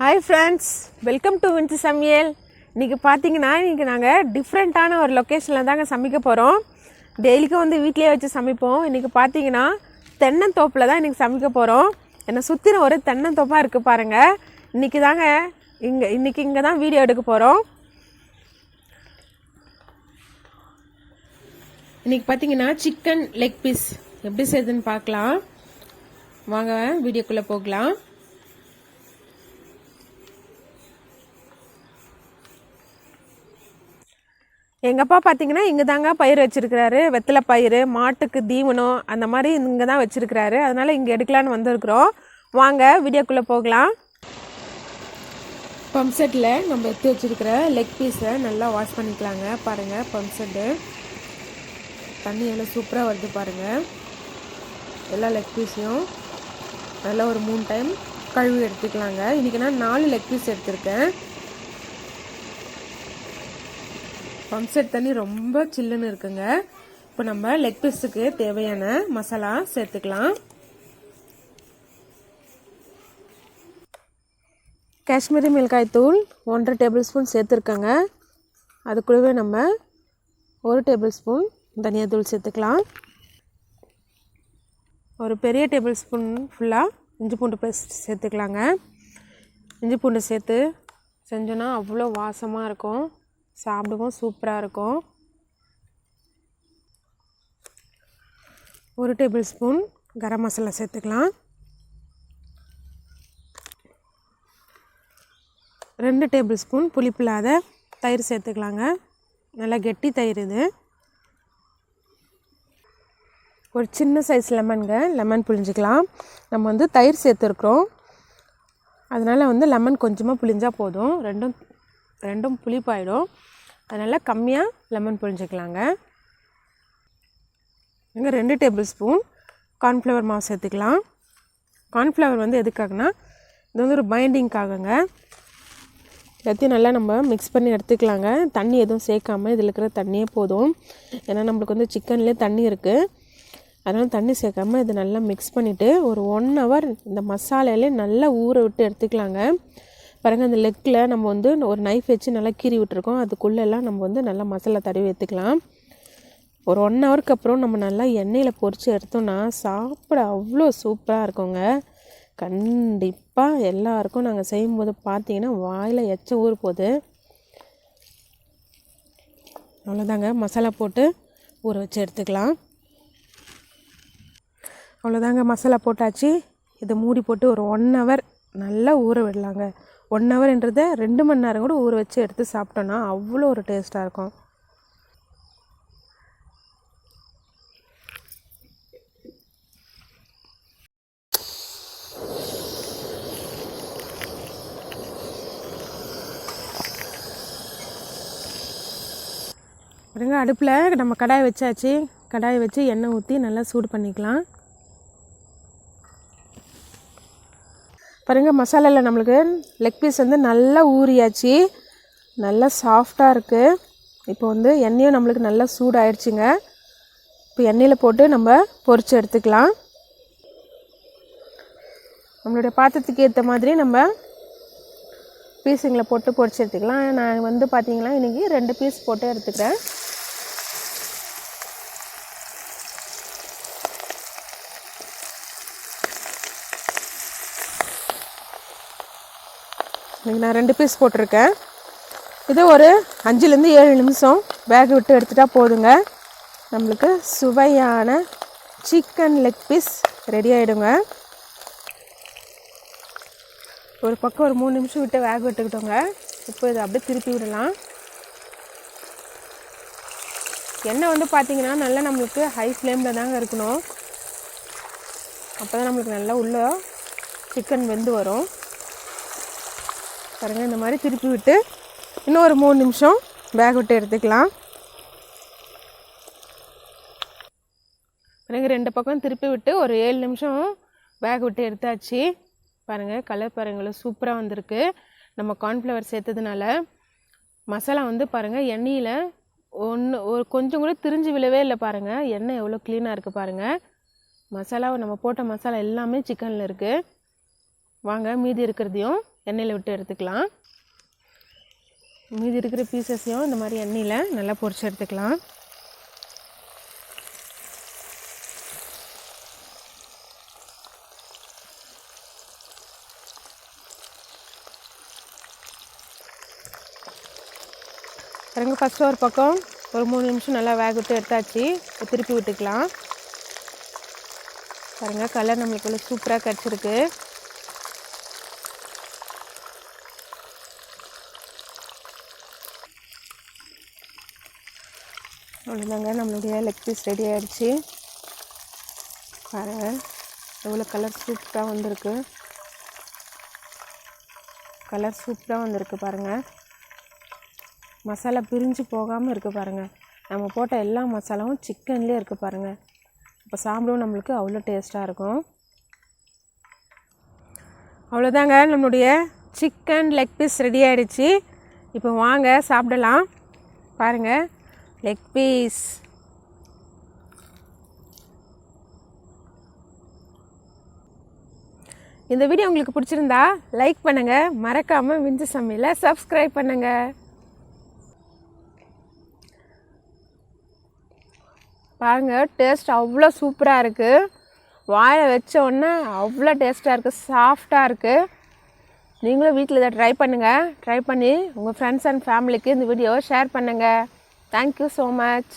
Hi friends, welcome to Vinci சமையல். இன்றைக்கி பார்த்தீங்கன்னா நாங்கள் டிஃப்ரெண்ட்டான ஒரு லொக்கேஷனில் தாங்க சமைக்க போகிறோம். டெய்லிக்கும் வந்து வீட்டிலே வச்சு சமைப்போம். இன்றைக்கி பார்த்தீங்கன்னா தென்னந்தோப்பில் தான் இன்றைக்கி சமைக்க போகிறோம். என்னை சுற்றின ஒரு தென்னந்தோப்பாக இருக்குது பாருங்கள். இன்றைக்கி இங்கே தான் வீடியோ எடுக்க போகிறோம். இன்றைக்கி பார்த்தீங்கன்னா சிக்கன் லெக் பீஸ் எப்படி செய்யுதுன்னு பார்க்கலாம். வாங்க வீடியோக்குள்ளே போகலாம். எங்கள் அப்பா பார்த்தீங்கன்னா இங்கே தாங்க பயிர் வச்சுருக்கிறாரு. வெத்தலை பயிர், மாட்டுக்கு தீவனம் அந்த மாதிரி இங்கே தான் வச்சுருக்கிறாரு. அதனால் இங்கே எடுக்கலான்னு வந்திருக்கிறோம். வாங்க வீடியோக்குள்ளே போகலாம். பம்ப் செட்டில் நம்ம எடுத்து வச்சுருக்கிற லெக் பீஸை நல்லா வாஷ் பண்ணிக்கலாங்க. பாருங்கள், பம்ப் செட்டு தண்ணி எல்லாம் சூப்பராக வருது பாருங்கள். எல்லா லெக் பீஸையும் நல்லா ஒரு 3 டைம் கழுவி எடுத்துக்கலாங்க. இன்றைக்கி நான் 4 லெக் பீஸ் எடுத்திருக்கேன். பம்ப் செட் தண்ணி ரொம்ப சில்லுன்னு இருக்குங்க. இப்போ நம்ம லெக் பீஸுக்கு தேவையான மசாலா சேர்த்துக்கலாம். காஷ்மீரி மிளகாய் தூள் 1.5 டேபிள் ஸ்பூன் சேர்த்துருக்கேங்க. அது கூடவே நம்ம 1 டேபிள் ஸ்பூன் தனியாத்தூள் சேர்த்துக்கலாம். ஒரு பெரிய டேபிள் ஸ்பூன் ஃபுல்லாக இஞ்சி பூண்டு பேஸ்ட் சேர்த்துக்கலாங்க. இஞ்சி பூண்டு சேர்த்து செஞ்சோன்னா அவ்வளோ வாசமாக இருக்கும், சாப்பிடுவோம், சூப்பராக இருக்கும். 1 டேபிள் ஸ்பூன் கரம் மசாலா சேர்த்துக்கலாம். 2 டேபிள் ஸ்பூன் புளிப்பில்லாத தயிர் சேர்த்துக்கலாங்க. நல்லா கெட்டி தயிர் இது. ஒரு சின்ன சைஸ் லெமன் புளிஞ்சிக்கலாம். நம்ம வந்து தயிர் சேர்த்துருக்குறோம், அதனால் வந்து லெமன் கொஞ்சமாக புளிஞ்சால் போதும். ரெண்டும் புளிப்பாயிடும். அதனால் கம்மியாக லெமன் புளிஞ்சிக்கலாங்க. இங்கே 2 டேபிள் ஸ்பூன் கார்ன்ஃப்ளவர் மாவு சேர்த்துக்கலாம். கார்ன்ஃப்ளவர் வந்து எதுக்காகனா இது வந்து ஒரு பைண்டிங்காகங்க. எல்லாத்தையும் நல்லா நம்ம மிக்ஸ் பண்ணி எடுத்துக்கலாங்க. தண்ணி எதுவும் சேர்க்காமல் இதில் இருக்கிற தண்ணியே போதும். ஏன்னா நம்மளுக்கு வந்து சிக்கன்லேயே தண்ணி இருக்குது, அதனால் தண்ணி சேர்க்காமல் இதை நல்லா மிக்ஸ் பண்ணிவிட்டு ஒரு 1 ஹவர் இந்த மசாலாலே நல்லா ஊற விட்டு எடுத்துக்கலாங்க. பாருங்கள், அந்த லெக்கில் நம்ம வந்து ஒரு நைஃப் வச்சு நல்லா கீறி விட்டுருக்கோம். அதுக்குள்ளெல்லாம் நம்ம வந்து நல்லா மசாலா தடவி எடுத்துக்கலாம். ஒரு 1 ஹவருக்கு அப்புறம் நம்ம நல்லா எண்ணெயில் பொரித்து எடுத்தோம்னா சாப்பிட அவ்வளோ சூப்பராக இருக்குங்க. கண்டிப்பாக எல்லாருக்கும் நாங்கள் செய்யும்போது பார்த்தீங்கன்னா வாயில் எச்ச ஊற போகுது. அவ்வளோதாங்க, மசாலா போட்டு ஊற வச்சு எடுத்துக்கலாம். அவ்வளோதாங்க, மசாலா போட்டாச்சு. இதை மூடி போட்டு ஒரு 1 ஹவர் நல்லா ஊற விடலாங்க. 1 ஹவர்ன்றதை 2 மணி நேரம் கூட ஊற வச்சு எடுத்து சாப்பிட்டோன்னா அவ்வளோ ஒரு டேஸ்ட்டாக இருக்கும். பாருங்க, அடுப்பில் நம்ம கடாயை வச்சாச்சு. கடாயை வச்சு எண்ணெய் ஊற்றி நல்லா சூடு பண்ணிக்கலாம். பாருங்கள், மசாலாவில் நம்மளுக்கு லெக் பீஸ் வந்து நல்லா ஊறியாச்சு, நல்லா சாஃப்டாக இருக்குது. இப்போ வந்து எண்ணெயும் நம்மளுக்கு நல்லா சூடாயிடுச்சுங்க. இப்போ எண்ணெயில் போட்டு நம்ம பொரிச்சு எடுத்துக்கலாம். நம்மளுடைய பாத்திரத்துக்கு ஏற்ற மாதிரி நம்ம பீஸுங்களை போட்டு பொரிச்சு எடுத்துக்கலாம். நான் வந்து பார்த்தீங்கன்னா இன்றைக்கி 2 பீஸ் போட்டு எடுத்துக்கிறேன். இன்றைக்கி நான் 2 பீஸ் போட்டிருக்கேன். இது ஒரு 5லேருந்து 7 நிமிஷம் வேக விட்டு எடுத்துட்டால் போதுங்க. நம்மளுக்கு சுவையான சிக்கன் லெக் பீஸ் ரெடி ஆகிடுங்க. ஒரு பக்கம் ஒரு 3 நிமிஷம் விட்டு வேக விட்டுக்கிட்டோங்க. இப்போ இதை அப்படியே திருப்பி விடலாம். எண்ணெய் வந்து பார்த்திங்கன்னா நல்லா நம்மளுக்கு ஹை ஃப்ளேமில் தாங்க இருக்கணும். அப்போ தான் நம்மளுக்கு நல்லா உள்ள சிக்கன் வெந்து வரும். பாருங்கள், இந்த மாதிரி திருப்பி விட்டு இன்னும் ஒரு 3 நிமிஷம் வேக விட்டு எடுத்துக்கலாம். பாருங்கள், 2 பக்கம் திருப்பி விட்டு ஒரு 7 நிமிஷம் வேக விட்டு எடுத்தாச்சு. பாருங்கள், கலர் பாருங்கள் சூப்பராக வந்திருக்கு. நம்ம கார்ன்ஃப்ளவர் சேர்த்ததுனால மசாலா வந்து பாருங்கள் எண்ணெயில் ஒரு கொஞ்சம் கூட திரிஞ்சு விழவே இல்லை. பாருங்கள், எண்ணெய் எவ்வளோ க்ளீனாக இருக்குது பாருங்கள். மசாலா நம்ம போட்ட மசாலா எல்லாமே சிக்கனில் இருக்குது. வாங்க மீதி இருக்கிறதையும் எண்ணெயில் விட்டு எடுத்துக்கலாம். மீதி இருக்கிற பீசஸையும் இந்த மாதிரி எண்ணெயில் நல்லா பொரிச்சு எடுத்துக்கலாம். பாருங்க, ஃபஸ்ட்டு ஒரு பக்கம் ஒரு 3 நிமிஷம் நல்லா வேக விட்டு எடுத்தாச்சு. திருப்பி விட்டுக்கலாம். பாருங்கள், கலர் நம்மளுக்குள்ள சூப்பராக கிடச்சிருக்கு. அவ்வளோதாங்க, நம்மளுடைய லெக் பீஸ் ரெடி ஆகிடுச்சு. பாருங்கள் எவ்வளோ கலர் சூப்பராக வந்திருக்கு. பாருங்கள், மசாலா பிரிஞ்சு போகாமல் இருக்குது பாருங்கள். நம்ம போட்ட எல்லா மசாலாவும் சிக்கன்லேயே இருக்குது பாருங்கள். இப்போ சாப்பிடவும் நம்மளுக்கு அவ்வளோ டேஸ்ட்டாக இருக்கும். அவ்வளோதாங்க, நம்மளுடைய சிக்கன் லெக் பீஸ் ரெடி ஆகிடுச்சு. இப்போ வாங்க சாப்பிடலாம். பாருங்கள், லெக் பீஸ். இந்த வீடியோ உங்களுக்கு பிடிச்சிருந்தா லைக் பண்ணுங்கள். மறக்காமல் விஞ்சு சமையலை சப்ஸ்கிரைப் பண்ணுங்கள். பாருங்கள், டேஸ்ட் அவ்வளோ சூப்பராக இருக்குது. வாயில் வச்ச உடனே அவ்வளோ டேஸ்ட்டாக இருக்குது, சாஃப்டாக இருக்குது. நீங்களும் வீட்டில் இதை ட்ரை பண்ணுங்கள். ட்ரை பண்ணி உங்கள் ஃப்ரெண்ட்ஸ் அண்ட் ஃபேமிலிக்கு இந்த வீடியோவை ஷேர் பண்ணுங்கள். Thank you so much.